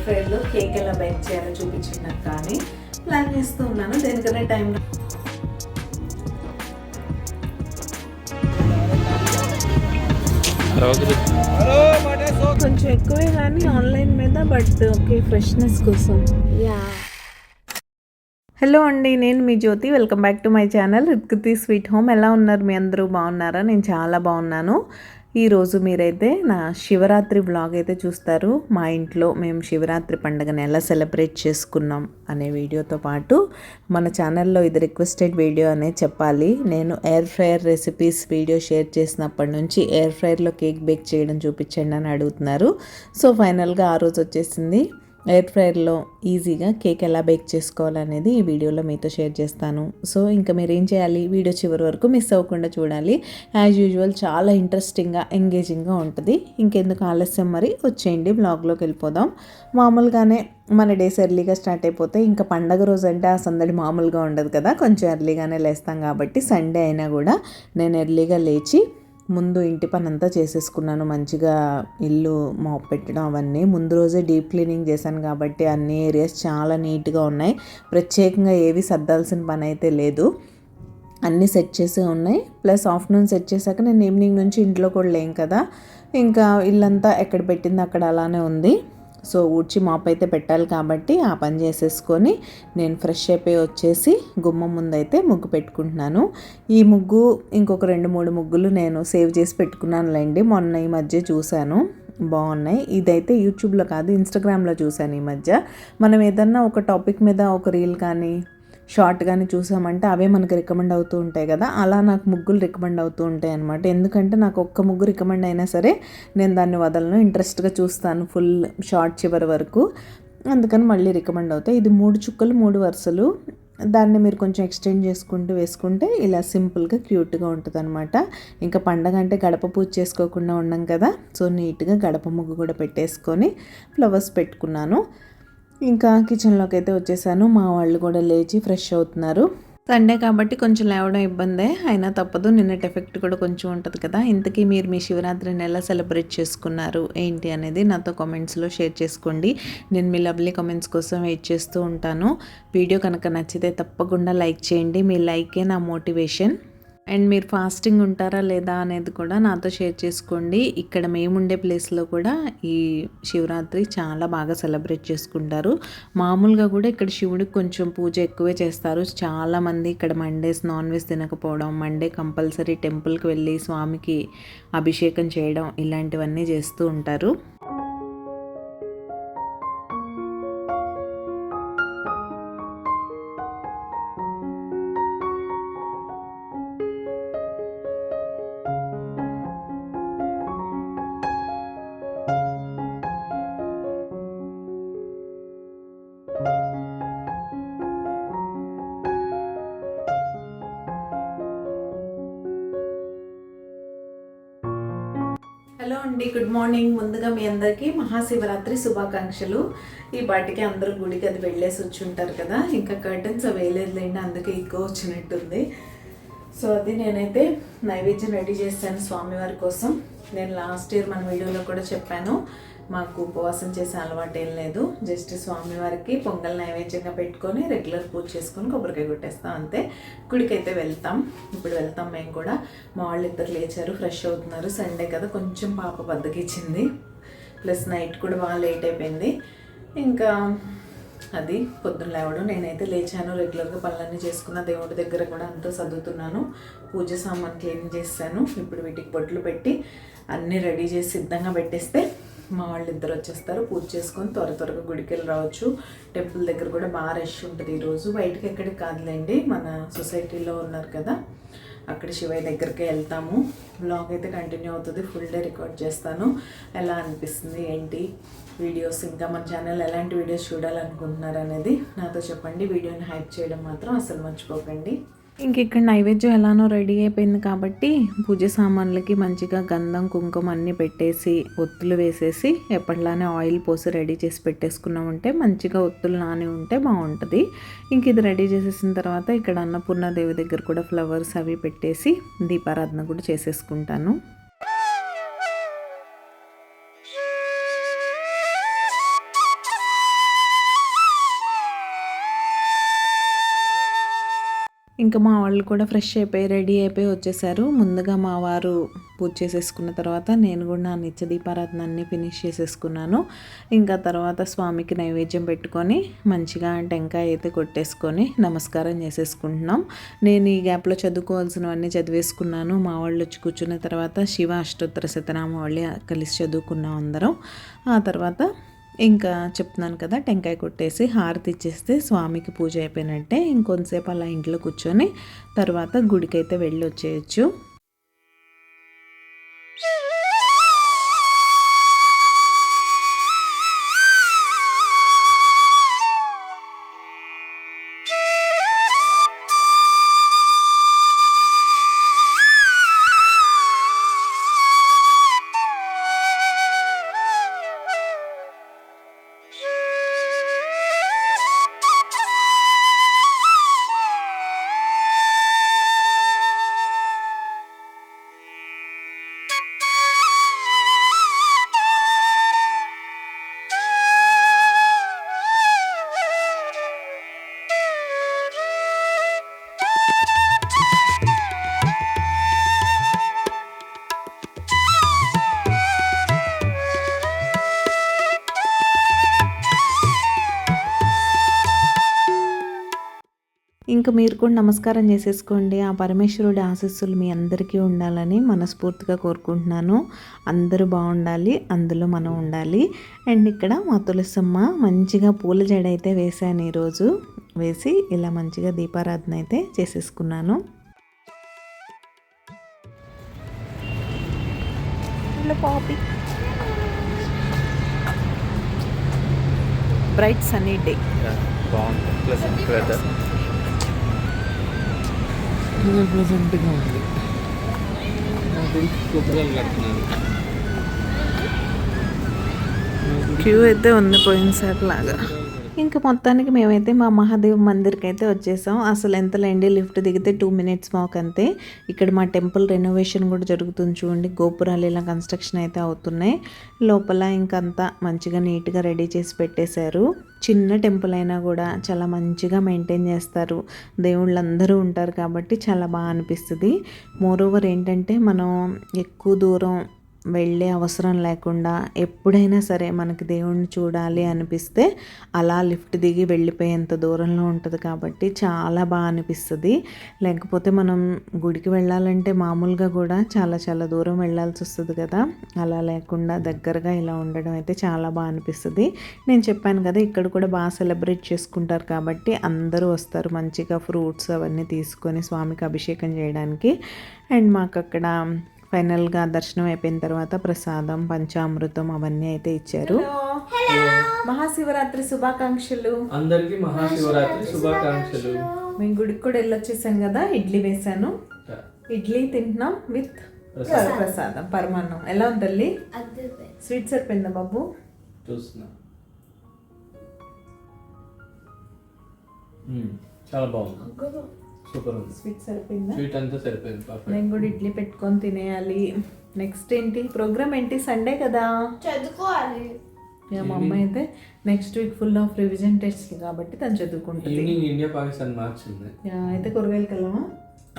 ఫ్రైడ్లో cake ఎలా bake చేయాలో చూపించినాక కానీ ప్లాన్ చేస్తూ ఉన్నాను. దేనికనే టైం కొంచెం ఎక్కువే కానీ ఆన్లైన్ మీద, బట్ ఓకే ఫ్రెష్నెస్ కోసం. హలో అండి, నేను మీ Jyothi. Welcome back to my channel Rithkruthi sweet home. ఎలా ఉన్నారు మీ అందరూ? బాగున్నారా? నేను చాలా బాగున్నాను. ఈరోజు మీరైతే నా శివరాత్రి వ్లాగ్ అయితే చూస్తారు. మా ఇంట్లో మేము శివరాత్రి పండుగను ఎలా సెలబ్రేట్ చేసుకున్నాం అనే వీడియోతో పాటు మన ఛానల్లో ఇది రిక్వెస్టెడ్ వీడియో అనే చెప్పాలి. నేను air fryer recipes video share చేసినప్పటి నుంచి ఎయిర్ ఫ్రైయర్లో కేక్ బేక్ చేయడం చూపించండి అని అడుగుతున్నారు. సో ఫైనల్గా ఆ రోజు వచ్చేసింది. ఎయిర్ ఫ్రైయర్లో ఈజీగా కేక్ ఎలా బేక్ చేసుకోవాలనేది ఈ వీడియోలో మీతో షేర్ చేస్తాను. సో ఇంకా మీరు ఏం చేయాలి, వీడియో చివరి వరకు మిస్ అవ్వకుండా చూడాలి. యాజ్ యూజువల్ చాలా ఇంట్రెస్టింగ్గా ఎంగేజింగ్గా ఉంటుంది. ఇంకెందుకు ఆలస్యం, మరి వచ్చేయండి వ్లాగ్లోకి వెళ్ళిపోదాం. మామూలుగానే మన డేస్ ఎర్లీగా స్టార్ట్ అయిపోతే ఇంకా పండగ రోజు అంటే ఆ సందడి మామూలుగా ఉండదు కదా. కొంచెం ఎర్లీగానే లేస్తాం కాబట్టి సండే అయినా కూడా నేను ఎర్లీగా లేచి ముందు ఇంటి పని అంతా చేసేసుకున్నాను. మంచిగా ఇల్లు మాప్ పెట్టడం అవన్నీ ముందు రోజే డీప్ క్లీనింగ్ చేశాను కాబట్టి అన్ని ఏరియాస్ చాలా నీట్గా ఉన్నాయి. ప్రత్యేకంగా ఏవి సర్దాల్సిన పని అయితే లేదు, అన్నీ సెట్ చేసే ఉన్నాయి. ప్లస్ ఆఫ్టర్నూన్ సెట్ చేశాక నేను ఈవినింగ్ నుంచి ఇంట్లో కూడా లేం కదా, ఇంకా ఇల్లంతా ఎక్కడ పెట్టింది అక్కడ అలానే ఉంది. సో ఊడ్చి మాప్ అయితే పెట్టాలి కాబట్టి ఆ పని చేసేసుకొని నేను ఫ్రెష్ అయిపోయి వచ్చేసి గుమ్మం ముందైతే ముగ్గు పెట్టుకుంటున్నాను. ఈ ముగ్గు ఇంకొక 2-3 ముగ్గులు నేను సేవ్ చేసి పెట్టుకున్నానులేండి. మొన్న ఈ మధ్య చూశాను, బాగున్నాయి. ఇదైతే యూట్యూబ్లో కాదు, ఇన్స్టాగ్రామ్లో చూశాను ఈ మధ్య. మనం ఏదన్నా ఒక టాపిక్ మీద ఒక రీల్ కానీ షార్ట్ కానీ చూసామంటే అవే మనకు రికమెండ్ అవుతూ ఉంటాయి కదా. అలా నాకు ముగ్గులు రికమెండ్ అవుతూ ఉంటాయి అన్నమాట. ఎందుకంటే నాకు ఒక్క ముగ్గు రికమెండ్ అయినా సరే నేను దాన్ని వదలను, ఇంట్రెస్ట్గా చూస్తాను ఫుల్ షార్ట్ చివరి వరకు. అందుకని మళ్ళీ రికమెండ్ అవుతాయి. ఇది 3 చుక్కలు 3 వరుసలు. దాన్ని మీరు కొంచెం ఎక్స్టెండ్ చేసుకుంటూ వేసుకుంటే ఇలా సింపుల్గా క్యూట్గా ఉంటుంది అనమాట. ఇంకా పండగ అంటే గడప పూజ చేసుకోకుండా ఉన్నాం కదా. సో నీట్గా గడప ముగ్గు కూడా పెట్టేసుకొని ఫ్లవర్స్ పెట్టుకున్నాను. ఇంకా కిచెన్లోకి అయితే వచ్చేసాను. మా వాళ్ళు కూడా లేచి ఫ్రెష్ అవుతున్నారు. సండే కాబట్టి కొంచెం లేవడం ఇబ్బందే, అయినా తప్పదు. నిన్నటి ఎఫెక్ట్ కూడా కొంచెం ఉంటుంది కదా. ఇంతకీ మీరు మీ శివరాత్రిని ఎలా సెలబ్రేట్ చేసుకున్నారు ఏంటి అనేది నాతో కామెంట్స్లో షేర్ చేసుకోండి. నేను మీ లవ్లీ కామెంట్స్ కోసం వెయిట్ చేస్తూ ఉంటాను. వీడియో కనుక నచ్చితే తప్పకుండా లైక్ చేయండి. మీ లైకే నా మోటివేషన్. అండ్ మీరు ఫాస్టింగ్ ఉంటారా లేదా అనేది కూడా నాతో షేర్ చేసుకోండి. ఇక్కడ మేముండే ప్లేస్లో కూడా ఈ శివరాత్రి చాలా బాగా సెలబ్రేట్ చేసుకుంటారు. మామూలుగా కూడా ఇక్కడ శివుడికి కొంచెం పూజ ఎక్కువే చేస్తారు. చాలామంది ఇక్కడ మండేస్ నాన్ వెజ్ తినకపోవడం, మండే కంపల్సరీ టెంపుల్కి వెళ్ళి స్వామికి అభిషేకం చేయడం ఇలాంటివన్నీ చేస్తూ ఉంటారు. హలో అండి, గుడ్ మార్నింగ్. ముందుగా మీ అందరికీ మహాశివరాత్రి శుభాకాంక్షలు. ఈ పాటికి అందరూ గుడికి అది వెళ్ళేసి వచ్చి ఉంటారు కదా. ఇంకా కర్టన్స్ వేయలేదులేండి, అందుకే ఎక్కువ వచ్చినట్టుంది. సో అది నేనైతే నైవేద్యం రెడీ చేస్తాను స్వామివారి కోసం. నేను లాస్ట్ ఇయర్ మన వీడియోలో కూడా చెప్పాను, మాకు ఉపవాసం చేసే అలవాటు ఏం లేదు. జస్ట్ స్వామివారికి పొంగల్ నైవేద్యంగా పెట్టుకొని రెగ్యులర్ పూజ చేసుకొని కొబ్బరికాయ కొట్టేస్తాం అంతే. గుడికైతే వెళ్తాం, ఇప్పుడు వెళ్తాం మేము కూడా. మా వాళ్ళు ఇద్దరు లేచారు, ఫ్రెష్ అవుతున్నారు. సండే కదా కొంచెం పాప బద్దకిచ్చింది, ప్లస్ నైట్ కూడా బాగా లేట్ అయిపోయింది. ఇంకా అది పొద్దున్న లేవడం. నేనైతే లేచాను, రెగ్యులర్గా పనులన్నీ చేసుకున్న, దేవుడి దగ్గర కూడా అంతా సర్దుతున్నాను, పూజ సామాన్ క్లీన్ చేస్తాను. ఇప్పుడు వీటికి బొట్లు పెట్టి అన్నీ రెడీ చేసి సిద్ధంగా పెట్టేస్తే మా వాళ్ళు ఇద్దరు వచ్చేస్తారు. పూజ చేసుకొని త్వరగా గుడికి వెళ్ళి రావచ్చు. టెంపుల్ దగ్గర కూడా బాగా రష్ ఉంటుంది ఈరోజు. బయటకి ఎక్కడికి కాదులేండి, మన సొసైటీలో ఉన్నారు కదా, అక్కడ శివయ్య దగ్గరికి వెళ్తాము. బ్లాగ్ అయితే కంటిన్యూ అవుతుంది, ఫుల్ డే రికార్డ్ చేస్తాను. ఎలా అనిపిస్తుంది ఏంటి వీడియోస్, ఇంకా మన ఛానల్ ఎలాంటి వీడియోస్ చూడాలనుకుంటున్నారు అనేది నాతో చెప్పండి. వీడియోని హైప్ చేయడం మాత్రం అసలు మర్చిపోకండి. ఇంక ఇక్కడ నైవేద్యం ఎలానో రెడీ అయిపోయింది కాబట్టి పూజ సామాన్లకి మంచిగా గంధం కుంకుమ అన్నీ పెట్టేసి ఒత్తులు వేసేసి ఎప్పటిలానే ఆయిల్ పోసి రెడీ చేసి పెట్టేసుకున్నామంటే మంచిగా ఒత్తులు నాని ఉంటే బాగుంటుంది. ఇంక ఇది రెడీ చేసేసిన తర్వాత ఇక్కడ అన్నపూర్ణాదేవి దగ్గర కూడా ఫ్లవర్స్ అవి పెట్టేసి దీపారాధన కూడా చేసేసుకుంటాను. ఇంకా మా వాళ్ళు కూడా ఫ్రెష్ అయిపోయి రెడీ అయిపోయి వచ్చేసారు. ముందుగా మా వారు పూజ చేసేసుకున్న తర్వాత నేను కూడా నా నిత్య దీపారాధన అన్నీ ఫినిష్ చేసేసుకున్నాను. ఇంకా తర్వాత స్వామికి నైవేద్యం పెట్టుకొని మంచిగా టెంకాయ అయితే కొట్టేసుకొని నమస్కారం చేసేసుకుంటున్నాం. నేను ఈ గ్యాప్లో చదువుకోవాల్సినవన్నీ చదివేసుకున్నాను. మా వాళ్ళు వచ్చి కూర్చున్న తర్వాత శివ అష్టోత్తర శతనామావళి కలిసి చదువుకున్నాం అందరం. ఆ తర్వాత ఇంకా చెప్తున్నాను కదా, టెంకాయ కొట్టేసి హారతి ఇచ్చేస్తే స్వామికి పూజ అయిపోయినట్టే. ఇంకొంతసేపు అలా ఇంట్లో కూర్చొని తర్వాత గుడికైతే వెళ్ళి వచ్చేయచ్చు. ఇంకా మీరు కూడా నమస్కారం చేసేసుకోండి. ఆ పరమేశ్వరుడి ఆశీస్సులు మీ అందరికీ ఉండాలని మనస్ఫూర్తిగా కోరుకుంటున్నాను. అందరూ బాగుండాలి, అందులో మనం ఉండాలి. అండ్ ఇక్కడ మా తులసమ్మ మంచిగా పూల జడ అయితే వేసాను ఈరోజు. వేసి ఇలా మంచిగా దీపారాధన అయితే చేసేసుకున్నాను. పాపి బ్రైట్ సన్నీ డే, బాగుంది, ప్లెజెంట్ వెదర్, ప్లెజెంట్గా ఉంది. క్యూ అయితే ఉంది పోయినసారి లాగా. ఇంకా మొత్తానికి మేమైతే మా మహాదేవ్ మందిర్కి అయితే వచ్చేసాం. అసలు ఎంతలేండి, లిఫ్ట్ దిగితే 2 minutes వాక్ అంతే. ఇక్కడ మా టెంపుల్ రెనోవేషన్ కూడా జరుగుతుంది చూడండి. గోపురాలు ఇలా కన్స్ట్రక్షన్ అయితే అవుతున్నాయి. లోపల ఇంకంతా మంచిగా నీట్గా రెడీ చేసి పెట్టేశారు. చిన్న టెంపుల్ అయినా కూడా చాలా మంచిగా మెయింటైన్ చేస్తారు. దేవుళ్ళందరూ ఉంటారు కాబట్టి చాలా బాగా అనిపిస్తుంది. మోరోవర్ ఏంటంటే మనం ఎక్కువ దూరం వెళ్ళే అవసరం లేకుండా ఎప్పుడైనా సరే మనకి దేవుణ్ణి చూడాలి అనిపిస్తే అలా లిఫ్ట్ దిగి వెళ్ళిపోయేంత దూరంలో ఉంటుంది కాబట్టి చాలా బాగా అనిపిస్తుంది. లేకపోతే మనం గుడికి వెళ్ళాలంటే మామూలుగా కూడా చాలా చాలా దూరం వెళ్ళాల్సి వస్తుంది కదా. అలా లేకుండా దగ్గరగా ఇలా ఉండడం అయితే చాలా బాగా అనిపిస్తుంది. నేను చెప్పాను కదా, ఇక్కడ కూడా బాగా సెలబ్రేట్ చేసుకుంటారు కాబట్టి అందరూ వస్తారు మంచిగా ఫ్రూట్స్ అవన్నీ తీసుకొని స్వామికి అభిషేకం చేయడానికి. అండ్ మాకు అక్కడ ఫైనల్గా దర్శనం అయిపోయిన తర్వాత ప్రసాదం పంచామృతం అవన్నీ అయితే ఇచ్చారు. మహాశివరాత్రి శుభాకాంక్షలు అందరికీ. మహాశివరాత్రి శుభాకాంక్షలు. మేము గుడికి కూడా వెళ్ళొచ్చేసాం కదా. ఇడ్లీ వేసాను, ఇడ్లీ తింటున్నాం విత్ ప్రసాదం పరమాన్నం. ఎలా ఉంది తల్లి? స్వీట్ సరిపోయిందా బాబు? చూస్తున్నా, చాలా బాగుంది, సూపర్ ఉంది. స్వీట్ సరిపోయిందా? స్వీట్ అంతా సరిపోయింది, పర్ఫెక్ట్. నేను కూడా ఇడ్లీ పెట్టుకొని తినేయాలి. నెక్స్ట్ ఏంటి ప్రోగ్రామ్ ఏంటి? సండే కదా, చదువుకోవాలి. మా అమ్మ అయితే next week full of revision test కాబట్టి తను చదువుకుంటుంది. ఇండియా పాకిస్తాన్ మ్యాచ్ ఉంది. అయితే కూరగాయలకి వెళ్ళమా?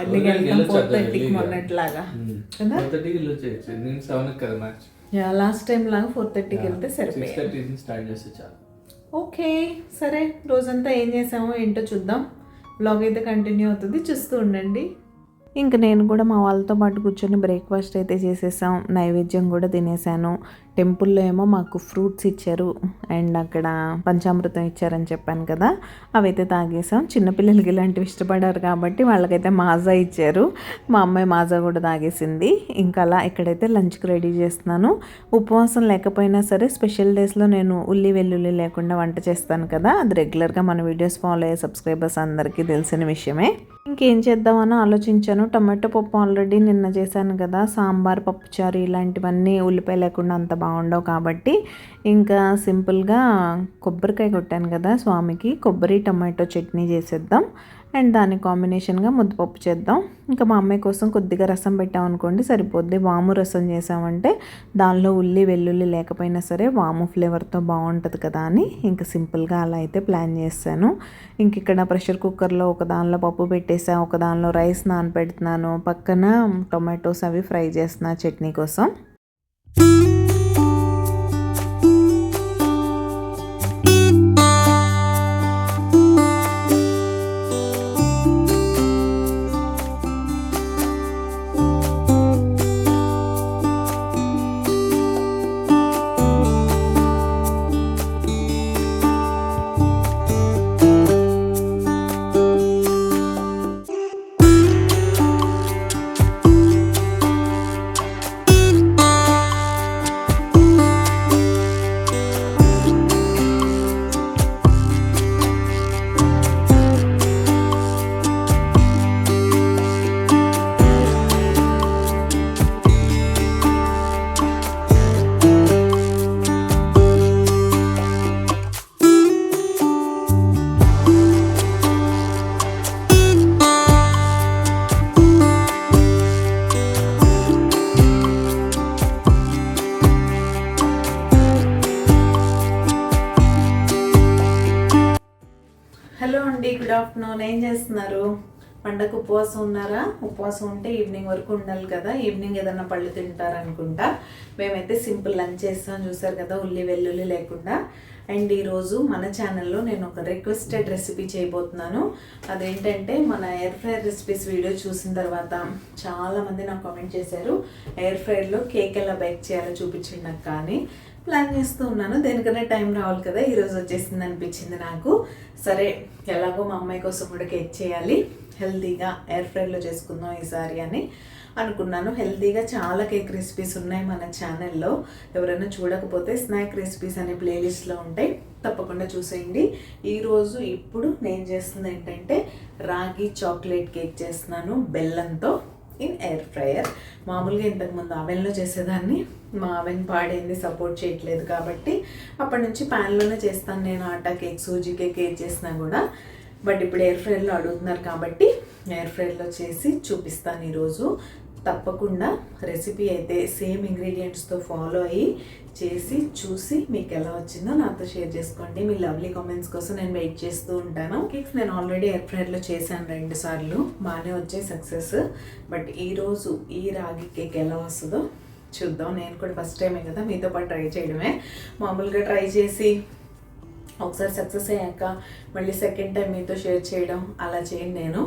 అర్లీగా వెళ్తాం 4:30కి మొన్నట్లాగా కదా. 4:30కి వెళ్ళొచ్చేయచ్చు. నేను 7కి కదా మ్యాచ్. లాస్ట్ టైం లాగా 4:30కి వెళ్తే సరిపోయింది. 6:30 స్టార్ట్ చేస్తే చాలు. ఓకే సరే, రోజంతా ఏం చేసామో ఏంటో చూద్దాం. బ్లాగ్ అయితే కంటిన్యూ అవుతుంది, చూస్తూ ఉండండి. ఇంక నేను కూడా మా వాళ్ళతో పాటు కూర్చొని బ్రేక్ఫాస్ట్ అయితే చేసేసాం. నైవేద్యం కూడా తినేసాను. టెంపుల్లో ఏమో మాకు ఫ్రూట్స్ ఇచ్చారు అండ్ అక్కడ పంచామృతం ఇచ్చారని చెప్పాను కదా, అవైతే తాగేసాం. చిన్నపిల్లలకి ఇలాంటివి ఇష్టపడారు కాబట్టి వాళ్ళకైతే మాజా ఇచ్చారు. మా అమ్మాయి మాజా కూడా తాగేసింది. ఇంకా అలా ఇక్కడైతే లంచ్కి రెడీ చేస్తున్నాను. ఉపవాసం లేకపోయినా సరే స్పెషల్ డేస్లో నేను ఉల్లి వెల్లుల్లి లేకుండా వంట చేస్తాను కదా, అది రెగ్యులర్గా మన వీడియోస్ ఫాలో అయ్యే సబ్స్క్రైబర్స్ అందరికీ తెలిసిన విషయమే. ఇంకేం చేద్దామని ఆలోచించాను. టమాటో పప్పు ఆల్రెడీ నిన్న చేశాను కదా, సాంబార్ పప్పుచారు ఇలాంటివన్నీ ఉల్లిపాయ లేకుండా అంత బాగుండవు కాబట్టి ఇంకా సింపుల్గా కొబ్బరికాయ కొట్టాను కదా స్వామికి, కొబ్బరి టమాటో చట్నీ చేసేద్దాం అండ్ దాని కాంబినేషన్గా ముద్దపప్పు చేద్దాం. ఇంకా మా అమ్మాయి కోసం కొద్దిగా రసం పెట్టామనుకోండి సరిపోద్ది. వాము రసం చేసామంటే దానిలో ఉల్లి వెల్లుల్లి లేకపోయినా సరే వాము ఫ్లేవర్తో బాగుంటుంది కదా అని ఇంకా సింపుల్గా అలా అయితే ప్లాన్ చేశాను. ఇంక ఇక్కడ ప్రెషర్ కుక్కర్లో ఒక దానిలో పప్పు పెట్టేసా, ఒక దానిలో రైస్ నానబెడుతున్నాను, పక్కన టొమాటోస్ అవి ఫ్రై చేస్తున్నా చట్నీ కోసం. హలో అండి, గుడ్ ఆఫ్టర్నూన్. ఏం చేస్తున్నారు? పండగ ఉపవాసం ఉన్నారా? ఉపవాసం ఉంటే ఈవినింగ్ వరకు ఉండాలి కదా, ఈవినింగ్ ఏదన్నా పళ్ళు తింటారనుకుంటా. మేమైతే సింపుల్ లంచ్ చేస్తాం, చూసారు కదా, ఉల్లి వెల్లుల్లి లేకుండా. అండ్ ఈరోజు మన ఛానల్లో నేను ఒక రిక్వెస్టెడ్ రెసిపీ చేయబోతున్నాను. అదేంటంటే మన ఎయిర్ ఫ్రైర్ రెసిపీస్ వీడియో చూసిన తర్వాత చాలామంది నాకు కామెంట్ చేశారు, ఎయిర్ ఫ్రైర్లో కేక్ ఎలా బేక్ చేయాలో చూపించండి నాకు. కానీ ప్లాన్ చేస్తూ ఉన్నాను, దేనికన్నా టైం రావాలి కదా, ఈరోజు వచ్చేసింది అనిపించింది నాకు. సరే ఎలాగో మా అమ్మాయి కోసం కూడా కేక్ చేయాలి, హెల్తీగా ఎయిర్ ఫ్రైర్లో చేసుకుందాం ఈసారి అని అనుకున్నాను. హెల్తీగా చాలా కేక్ రెసిపీస్ ఉన్నాయి మన ఛానల్లో. ఎవరైనా చూడకపోతే స్నాక్ రెసిపీస్ అనే ప్లేలిస్ట్లో ఉంటాయి, తప్పకుండా చూసేయండి. ఈరోజు ఇప్పుడు నేను చేస్తుంది ఏంటంటే రాగి చాక్లెట్ కేక్ చేస్తున్నాను బెల్లంతో ఇన్ ఎయిర్ ఫ్రైయర్. మామూలుగా ఇంతకుముందు అవెన్లో చేసేదాన్ని, మా అవెన్ పాడైంది, సపోర్ట్ చేయట్లేదు కాబట్టి అప్పటి నుంచి ప్యాన్లోనే చేస్తాను నేను ఆటా కేక్, సూజీ కేక్ ఏది చేసినా కూడా. బట్ ఇప్పుడు ఎయిర్ ఫ్రైర్లో అడుగుతున్నారు కాబట్టి ఎయిర్ ఫ్రైర్లో చేసి చూపిస్తాను ఈరోజు. తప్పకుండా రెసిపీ అయితే సేమ్ ఇంగ్రీడియంట్స్తో ఫాలో అయ్యి చేసి చూసి మీకు ఎలా వచ్చిందో నాతో షేర్ చేసుకోండి. మీ లవ్లీ కామెంట్స్ కోసం నేను వెయిట్ చేస్తూ ఉంటాను. కేక్స్ నేను ఆల్రెడీ ఎయిర్ ఫ్రైర్లో చేశాను 2 సార్లు, బాగానే వచ్చాయి సక్సెస్. బట్ ఈరోజు ఈ రాగి కేక్ ఎలా వస్తుందో చూద్దాం. నేను కూడా ఫస్ట్ టైమే కదా, మీతో పాటు ట్రై చేయడమే. మామూలుగా ట్రై చేసి ఒకసారి సక్సెస్ అయ్యాక మళ్ళీ సెకండ్ టైం మీతో షేర్ చేయడం అలా చేయను నేను.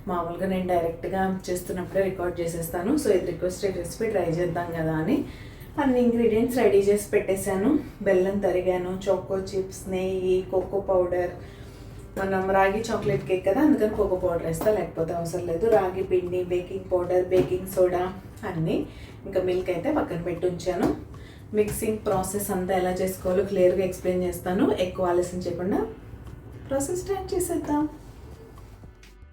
మామూలుగా నేను డైరెక్ట్గా చేస్తున్నప్పుడే రికార్డ్ చేసేస్తాను. సో ఇది రిక్వెస్టెడ్ రెసిపీ, ట్రై చేద్దాం కదా అని అన్ని ఇంగ్రీడియంట్స్ రెడీ చేసి పెట్టేశాను. బెల్లం తరిగాను, చోకో చిప్స్, నెయ్యి, కోకో పౌడర్. మనం రాగి చాక్లెట్ కేక్ కదా, అందుకని కోకో పౌడర్ వేస్తా, లేకపోతే అవసరం లేదు. రాగి పిండి, బేకింగ్ పౌడర్, బేకింగ్ సోడా అన్నీ, ఇంకా మిల్క్ అయితే పక్కన పెట్టి ఉంచాను. మిక్సింగ్ ప్రాసెస్ అంతా ఎలా చేసుకోవాలో క్లియర్గా ఎక్స్ప్లెయిన్ చేస్తాను. ఎక్కువ ఆలస్యం చేయకుండా ప్రాసెస్ స్టార్ట్ చేసేద్దాం.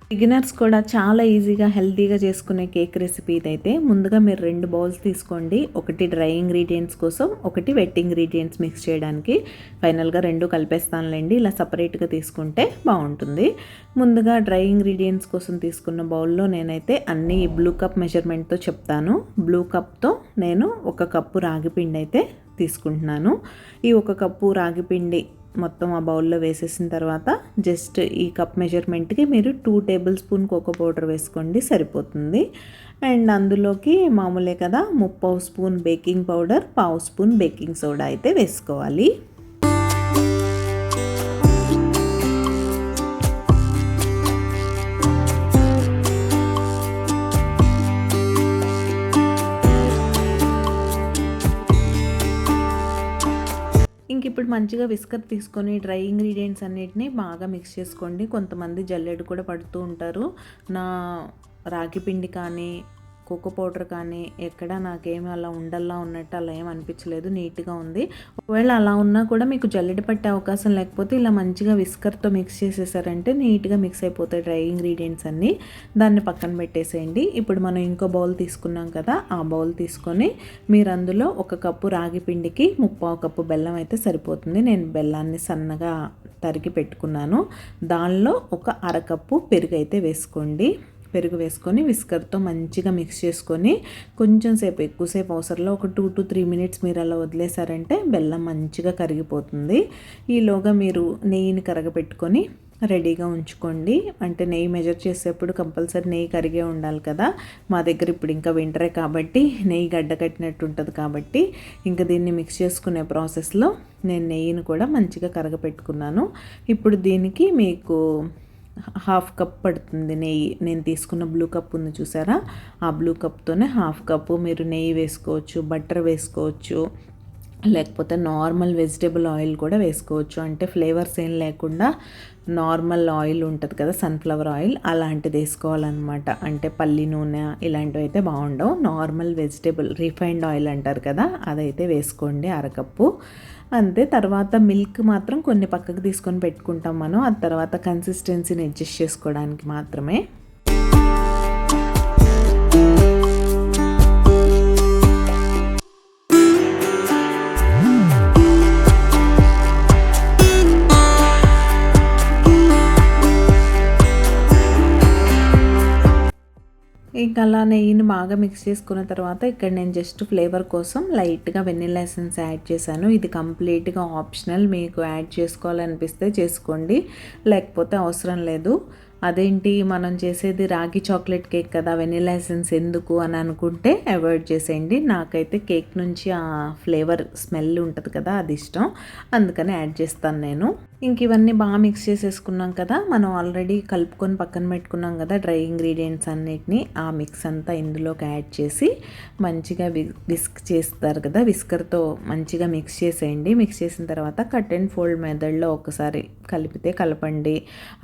బిగినర్స్ కూడా చాలా ఈజీగా హెల్తీగా చేసుకునే కేక్ రెసిపీ ఇదైతే. ముందుగా మీరు 2 బౌల్స్ తీసుకోండి, ఒకటి డ్రై ఇంగ్రీడియంట్స్ కోసం, ఒకటి వెట్ ఇంగ్రీడియంట్స్ మిక్స్ చేయడానికి. ఫైనల్గా 2 కలిపేస్తానులేండి, ఇలా సపరేట్గా తీసుకుంటే బాగుంటుంది. ముందుగా డ్రై ఇంగ్రీడియంట్స్ కోసం తీసుకున్న బౌల్లో నేనైతే అన్నీ బ్లూ కప్ మెజర్మెంట్తో చెప్తాను. బ్లూ కప్తో నేను 1 కప్పు రాగిపిండి అయితే తీసుకుంటున్నాను. ఈ 1 కప్పు రాగిపిండి మొత్తం ఆ బౌల్లో వేసేసిన తర్వాత జస్ట్ ఈ కప్ మెజర్మెంట్కి మీరు 2 టేబుల్ స్పూన్ కోకో పౌడర్ వేసుకోండి, సరిపోతుంది. అండ్ అందులోకి మామూలే కదా 3/4 spoon baking powder, 1/2 spoon baking soda అయితే వేసుకోవాలి. మంచిగా విస్కర్ తీసుకొని డ్రై ఇంగ్రీడియంట్స్ అన్నిటిని బాగా మిక్స్ చేసుకోండి. కొంతమంది జల్లెడ కూడా పడుతూ ఉంటారు. నా రాగి పిండి కానీ కోకో పౌడర్ కానీ ఎక్కడ నాకేమి అలా ఉండల్లా ఉన్నట్టు అలా ఏం అనిపించలేదు, నీట్గా ఉంది. ఒకవేళ అలా ఉన్నా కూడా మీకు జల్లెడ పట్టే అవకాశం లేకపోతే ఇలా మంచిగా విస్కర్తో మిక్స్ చేసేసారంటే నీట్గా మిక్స్ అయిపోతాయి డ్రై ఇంగ్రీడియంట్స్ అన్నీ. దాన్ని పక్కన పెట్టేసేయండి. ఇప్పుడు మనం ఇంకో బౌల్ తీసుకున్నాం కదా, ఆ బౌల్ తీసుకొని మీరు అందులో 1 కప్పు రాగి పిండికి 3/4 కప్పు బెల్లం అయితే సరిపోతుంది. నేను బెల్లాన్ని సన్నగా తరిగి పెట్టుకున్నాను. దానిలో 1 అరకప్పు పెరుగు అయితే వేసుకోండి. పెరుగు వేసుకొని విస్కర్తో మంచిగా మిక్స్ చేసుకొని కొంచెం సేపు, ఎక్కువసేపు అవసరంలో ఒక 2 to 3 minutes మీరు అలా వదిలేసారంటే బెల్లం మంచిగా కరిగిపోతుంది. ఈలోగా మీరు నెయ్యిని కరగపెట్టుకొని రెడీగా ఉంచుకోండి. అంటే నెయ్యి మెజర్ చేసేప్పుడు కంపల్సరీ నెయ్యి కరిగే ఉండాలి కదా. మా దగ్గర ఇప్పుడు ఇంకా వింటరే కాబట్టి నెయ్యి గడ్డ కట్టినట్టు ఉంటుంది కాబట్టి ఇంకా దీన్ని మిక్స్ చేసుకునే ప్రాసెస్లో నేను నెయ్యిని కూడా మంచిగా కరగపెట్టుకున్నాను. ఇప్పుడు దీనికి మీకు 1/2 కప్ పడుతుంది నెయ్యి. నేను తీసుకున్న బ్లూ కప్ ఉంది చూసారా, ఆ బ్లూ కప్తోనే 1/2 కప్పు మీరు నెయ్యి వేసుకోవచ్చు, బటర్ వేసుకోవచ్చు, లేకపోతే నార్మల్ వెజిటేబుల్ ఆయిల్ కూడా వేసుకోవచ్చు. అంటే ఫ్లేవర్స్ ఏం లేకుండా నార్మల్ ఆయిల్ ఉంటుంది కదా, సన్ఫ్లవర్ ఆయిల్, అలాంటిది వేసుకోవాలన్నమాట. అంటే పల్లి నూనె ఇలాంటివి అయితే బాగుండవు. నార్మల్ వెజిటేబుల్ రిఫైన్డ్ ఆయిల్ అంటారు కదా, అదైతే వేసుకోండి 1/2 కప్పు. అంతే. తర్వాత మిల్క్ మాత్రం కొన్ని పక్కకు తీసుకొని పెట్టుకుంటాం మనం, ఆ తర్వాత కన్సిస్టెన్సీని అడ్జస్ట్ చేసుకోవడానికి మాత్రమే. ఇంకా అలా నెయ్యిని బాగా మిక్స్ చేసుకున్న తర్వాత ఇక్కడ నేను జస్ట్ ఫ్లేవర్ కోసం లైట్గా వెనిల్లా ఎసెన్స్ యాడ్ చేశాను. ఇది కంప్లీట్గా ఆప్షనల్, మీకు యాడ్ చేసుకోవాలనిపిస్తే చేసుకోండి, లేకపోతే అవసరం లేదు. అదేంటి మనం చేసేది రాగి చాక్లెట్ కేక్ కదా, వెనిల్లా ఎసెన్స్ ఎందుకు అని అనుకుంటే అవాయిడ్ చేసేయండి. నాకైతే కేక్ నుంచి ఆ ఫ్లేవర్ స్మెల్ ఉంటుంది కదా, అది ఇష్టం, అందుకని యాడ్ చేస్తాను నేను. ఇంక ఇవన్నీ బాగా మిక్స్ చేసేసుకున్నాం కదా, మనం ఆల్రెడీ కలుపుకొని పక్కన పెట్టుకున్నాం కదా డ్రై ఇంగ్రీడియంట్స్ అన్నిటిని, ఆ మిక్స్ అంతా ఇందులోకి యాడ్ చేసి మంచిగా విస్క్ చేస్తారు కదా, విస్కర్తో మంచిగా మిక్స్ చేసేయండి. మిక్స్ చేసిన తర్వాత కట్ అండ్ ఫోల్డ్ మెథడ్లో ఒకసారి కలిపితే కలపండి.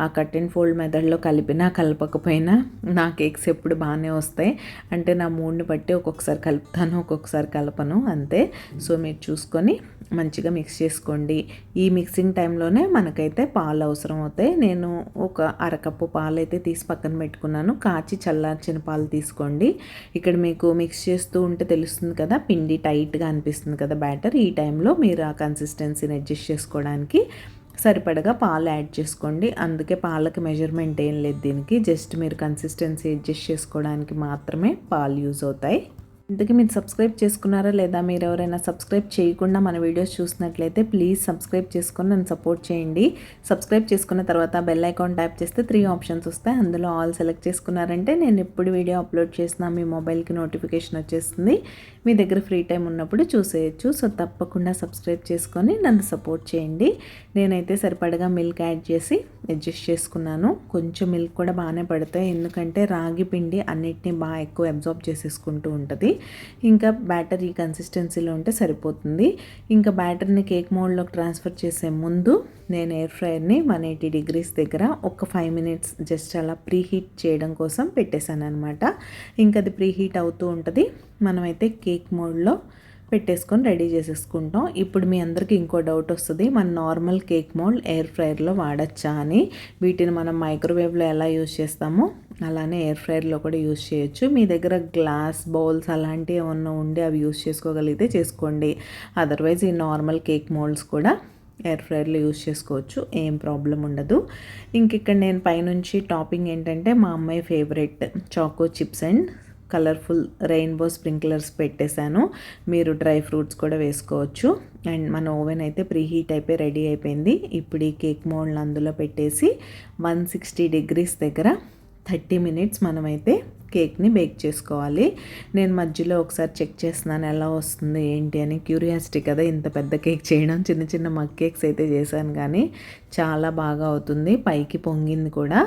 ఆ కట్ అండ్ ఫోల్డ్ మెథడ్లో కలిపినా కలపకపోయినా నా కేక్స్ ఎప్పుడు బాగానే వస్తాయి. అంటే నా మూడ్ని బట్టి ఒక్కొక్కసారి కలుపుతాను, ఒక్కొక్కసారి కలపను, అంతే. సో మీరు చూసుకొని మంచిగా మిక్స్ చేసుకోండి. ఈ మిక్సింగ్ టైంలోనే మనకైతే పాలు అవసరం అవుతాయి. నేను 1 అరకప్పు పాలు అయితే తీసి పక్కన పెట్టుకున్నాను. కాచి చల్లార్చిన పాలు తీసుకోండి. ఇక్కడ మీకు మిక్స్ చేస్తూ ఉంటే తెలుస్తుంది కదా, పిండి టైట్గా అనిపిస్తుంది కదా బ్యాటర్. ఈ టైంలో మీరు ఆ కన్సిస్టెన్సీని అడ్జస్ట్ చేసుకోవడానికి సరిపడగా పాలు యాడ్ చేసుకోండి. అందుకే పాలకి మెజర్మెంట్ ఏం లేదు దీనికి, జస్ట్ మీరు కన్సిస్టెన్సీ అడ్జస్ట్ చేసుకోవడానికి మాత్రమే పాలు యూజ్ అవుతాయి. ఇంతకీ మీరు సబ్స్క్రైబ్ చేసుకున్నారా లేదా? మీరు ఎవరైనా సబ్స్క్రైబ్ చేయకుండా మన వీడియోస్ చూసినట్లయితే ప్లీజ్ సబ్స్క్రైబ్ చేసుకొని నన్ను సపోర్ట్ చేయండి. సబ్స్క్రైబ్ చేసుకున్న తర్వాత బెల్ ఐకాన్ ట్యాప్ చేస్తే 3 ఆప్షన్స్ వస్తాయి. అందులో ఆల్ సెలెక్ట్ చేసుకున్నారంటే నేను ఎప్పుడు వీడియో అప్లోడ్ చేసినా మీ మొబైల్కి నోటిఫికేషన్ వచ్చేస్తుంది. మీ దగ్గర ఫ్రీ టైం ఉన్నప్పుడు చూసేయచ్చు. సో తప్పకుండా సబ్స్క్రైబ్ చేసుకొని నన్ను సపోర్ట్ చేయండి. నేనైతే సరిపడగా మిల్క్ యాడ్ చేసి అడ్జస్ట్ చేసుకున్నాను. కొంచెం మిల్క్ కూడా బాగానే పడతాయి, ఎందుకంటే రాగి పిండి అన్నిటినీ బాగా ఎక్కువ అబ్జార్బ్ చేసేసుకుంటూ ఉంటుంది. ఇంకా బ్యాటర్ ఈ కన్సిస్టెన్సీలో ఉంటే సరిపోతుంది. ఇంకా బ్యాటర్ని కేక్ మోల్డ్లోకి ట్రాన్స్ఫర్ చేసే ముందు నేను ఎయిర్ ఫ్రైయర్ని 180 degrees దగ్గర ఒక 5 minutes జస్ట్ అలా ప్రీహీట్ చేయడం కోసం పెట్టేశాను అనమాట. ఇంకా అది ప్రీహీట్ అవుతూ ఉంటుంది. మనమైతే కేక్ మోల్డ్లో పెట్టేసుకొని రెడీ చేసేసుకుంటాం. ఇప్పుడు మీ అందరికీ ఇంకో డౌట్ వస్తుంది, మన నార్మల్ కేక్ మోల్డ్ ఎయిర్ ఫ్రైయర్లో వాడచ్చా అని. వీటిని మనం మైక్రోవేవ్లో ఎలా యూజ్ చేస్తామో అలానే ఎయిర్ ఫ్రైయర్లో కూడా యూజ్ చేయొచ్చు. మీ దగ్గర గ్లాస్ బౌల్స్ అలాంటివి ఏమన్నా ఉండి అవి యూజ్ చేసుకోగలిగితే చేసుకోండి. అదర్వైజ్ ఈ నార్మల్ కేక్ మోల్డ్స్ కూడా ఎయిర్ ఫ్రైయర్లో యూజ్ చేసుకోవచ్చు, ఏం ప్రాబ్లం ఉండదు. ఇంక ఇక్కడ నేను పైనుంచి టాపింగ్ ఏంటంటే మా అమ్మాయి favourite choco chips and colourful rainbow sprinklers పెట్టేశాను. మీరు డ్రై ఫ్రూట్స్ కూడా వేసుకోవచ్చు. అండ్ మన ఓవెన్ అయితే ప్రీహీట్ అయిపోయి రెడీ అయిపోయింది. ఇప్పుడు ఈ కేక్ మోల్డ్ అందులో పెట్టేసి 160 degrees దగ్గర 30 minutes మనమైతే కేక్ని బేక్ చేసుకోవాలి. నేను మధ్యలో ఒకసారి చెక్ చేస్తున్నాను ఎలా వస్తుంది ఏంటి అని, క్యూరియాసిటీ కదా ఇంత పెద్ద కేక్ చేయడం. చిన్న చిన్న మగ్ కేక్స్ అయితే చేశాను కానీ చాలా బాగా అవుతుంది, పైకి పొంగింది కూడా.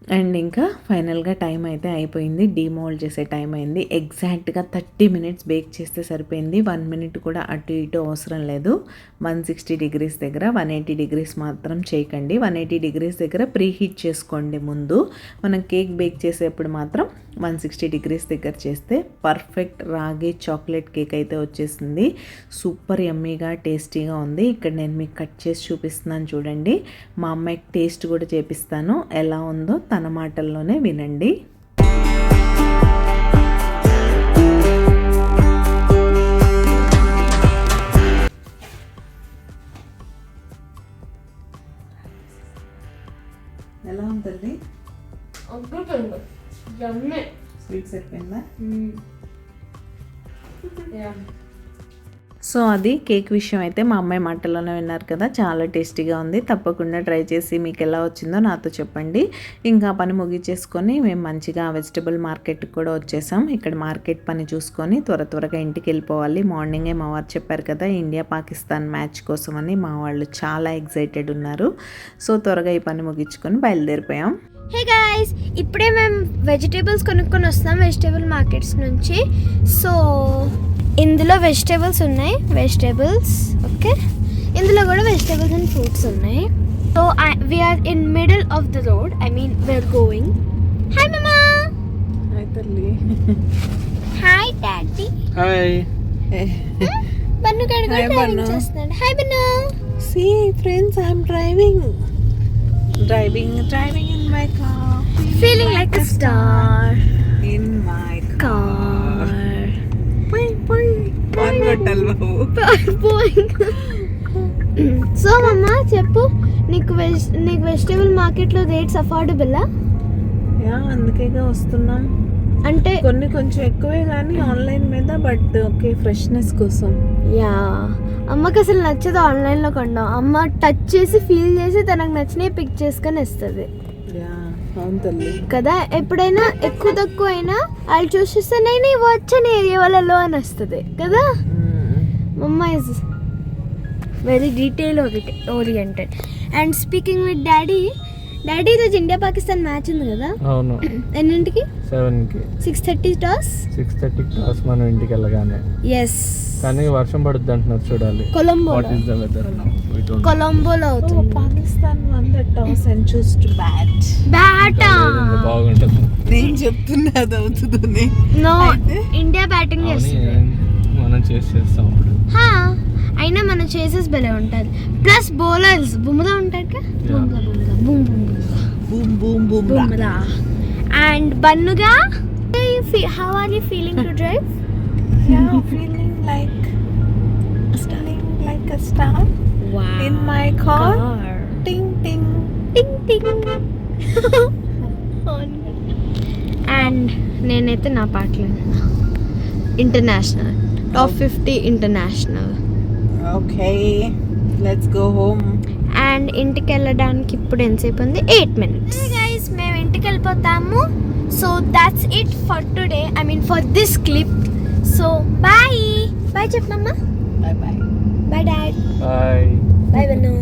అండ్ ఇంకా ఫైనల్గా టైం అయితే అయిపోయింది, డీమోల్డ్ చేసే టైం అయింది. ఎగ్జాక్ట్గా 30 మినిట్స్ బేక్ చేస్తే సరిపోయింది. 1 మినిట్ కూడా అటు ఇటు అవసరం లేదు. 160 డిగ్రీస్ దగ్గర 180 డిగ్రీస్ మాత్రం చేయకండి. 180 డిగ్రీస్ దగ్గర ప్రీ హీట్ చేసుకోండి ముందు. మనం కేక్ బేక్ చేసేప్పుడు మాత్రం 160 డిగ్రీస్ దగ్గర చేస్తే పర్ఫెక్ట్ రాగి చాక్లెట్ కేక్ అయితే వచ్చేసింది. సూపర్ యమ్మీగా టేస్టీగా ఉంది. ఇక్కడ నేను మీకు కట్ చేసి చూపిస్తున్నాను చూడండి. మా అమ్మాయికి టేస్ట్ కూడా చేపిస్తాను, ఎలా ఉందో తన మాటల్లోనే వినండి. ఎలా ఉంటుంది? స్వీట్ సరిపోయిందా? సో అది కేక్ విషయం అయితే మా అమ్మాయి మాటల్లోనే విన్నారు కదా, చాలా టేస్టీగా ఉంది. తప్పకుండా ట్రై చేసి మీకు ఎలా వచ్చిందో నాతో చెప్పండి. ఇంకా పని ముగించేసుకొని మేము మంచిగా వెజిటబుల్ మార్కెట్కి కూడా వచ్చేసాం. ఇక్కడ మార్కెట్ పని చూసుకొని త్వరగా ఇంటికి వెళ్ళిపోవాలి. మార్నింగే మా వారు చెప్పారు కదా ఇండియా పాకిస్తాన్ మ్యాచ్ కోసమని, మా వాళ్ళు చాలా ఎగ్జైటెడ్ ఉన్నారు. సో త్వరగా ఈ పని ముగించుకొని బయలుదేరిపోయాం. హే గాయ్స్, ఇప్పుడే మేము వెజిటేబుల్స్ కొనుక్కొని వస్తాం వెజిటేబుల్ మార్కెట్స్ నుంచి. సో ఇందులో వెజిటేబుల్స్ ఉన్నాయి, ఓకే, ఇందులో కూడా వెజిటేబుల్స్ అండ్ ఫ్రూట్స్ ఉన్నాయి. So we're in middle of the road, I mean we're going. Hi mumma. Hi తల్లి. Hi daddy. హాయ్. బన్ను గారు డ్రైవింగ్ చేస్తున్నాడు. Hi Bannu. See friends, I'm driving in my car. Feeling like a star In my car. So మమ్మా చెప్పు, నీకు vegetable మార్కెట్లో rates అఫోర్డబుల్లా? Yeah, అందుకేగా వస్తున్నాం. అంటే కొన్ని కొంచెం ఎక్కువే కానీ ఆన్లైన్ మీద, బట్ ఓకే ఫ్రెష్నెస్ కోసం. యా, అమ్మకి అసలు నచ్చదు ఆన్లైన్లో కొనడం. అమ్మ టచ్ చేసి ఫీల్ చేసి తనకు నచ్చినవి పిక్ చేసుకొని ఇస్తుంది యా, అవును తల్లి కదా. ఎప్పుడైనా ఎక్కువ తక్కువ అయినా వాళ్ళు చూసిస్తే నేను వచ్చని ఏరియాలలో అని వస్తుంది కదా. మమ్మ is very detail oriented. And speaking with daddy ఈరోజు ఇండియా పాకిస్తాన్ మ్యాచ్ ఉంది కదా. అవును. ఎన్నింటికి? 7కి. 6:30 టాస్. 6:30 టాస్ మనం ఇంటికి వెళ్ళగానే. ఎస్, కానీ వర్షం పడుద్ది అంటున్నారు, చూడాలి. కొలంబోలో అవుతుంది. Pakistan won the toss and chose to bat. బాగుంటుంది. నేను చెప్తున్నా అది అవుతుందని. నో, ఇండియా బ్యాటింగ్ చేస్తుంది. మనం చేస్తాం ఇప్పుడు. అయినా మన చేసెస్ భలే ఉంటుంది. ప్లస్ బౌలర్స్ బుమ్రా ఉంటాడు కదా, బుమ్రా. అండ్ బన్నుగా, how are you feeling to drive? Feeling like a star in my car. Ting ting టింగ్ అండ్ నేనైతే నా పాటలు international top 50 international. Okay, let's go home. And ఇంటికి వెళ్ళడానికి ఇప్పుడు ఎంతసేపు ఉంది? 8 minutes. గైస్, మేము ఇంటికి వెళ్ళిపోతాము. So that's it for today, I mean for this clip. So bye చెప్పమ్మా. Bye bye dad. Bye. Bye bun.